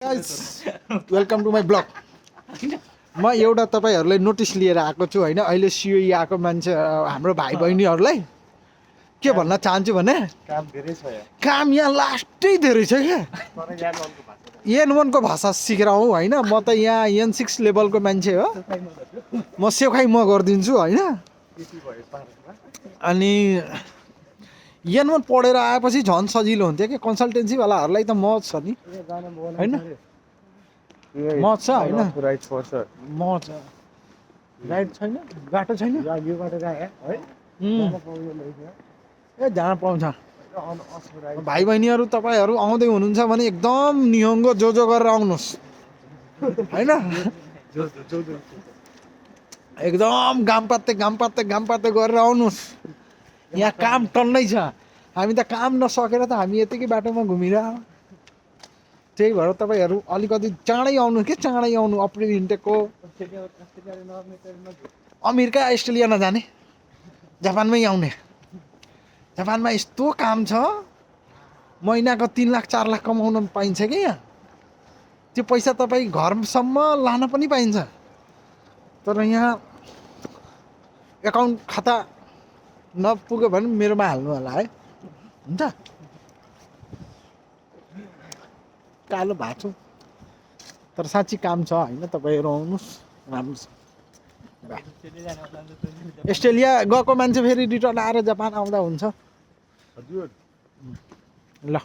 Guys welcome to my blog. म एउटा तपाईँहरूलाई नोटिस लिएर आएको छु होइन। अहिले सिओई आएको मान्छे हाम्रो भाइ बहिनीहरूलाई के भन्न चाहन्छु भने काम यहाँ लास्टै धेरै छ क्या। N1 को भाषा सिकेर आउँ होइन। म त यहाँ N6 लेभलको मान्छे हो। म सेखाइ म गरिदिन्छु होइन। अनि N1 पढेर आएपछि झन् सजिलो हुन्थ्यो कि कन्सल्टेन्सीवालाहरूलाई त मज छ नि होइन। मज छ होइन। मज राइट छैन, बाटो छैन ए जान पाउँछ। भाइ बहिनीहरू तपाईँहरू आउँदै हुनुहुन्छ भने एकदम निहङ्गो जो गरेर आउनुहोस् होइन। एकदम घाम पात्ते गरेर आउनुहोस्। यहाँ काम टन्नै छ। हामी त काम नसकेर त हामी यतिकै बाटोमा घुमिरह। त्यही भएर तपाईँहरू अलिकति चाँडै आउनु के चाँडै आउनु। अप्रिल इन्टेकको अमेरिका अस्ट्रेलिया नजाने, जापानमै आउने। जापानमा यस्तो काम छ, महिनाको 3 लाख 4 लाख कमाउन पाइन्छ कि यहाँ। त्यो पैसा तपाईँ घरसम्म लान पनि पाइन्छ। तर यहाँ एकाउन्ट खाता नपुग्यो भने मेरोमा हाल्नु होला है। हुन्छ कालो भएको छु तर साँच्ची काम छ होइन। तपाईँहरू आउनुहोस् राम्रो छ। अस्ट्रेलिया गएको मान्छे फेरि रिटर्न आएर जापान आउँदा हुन्छ। ल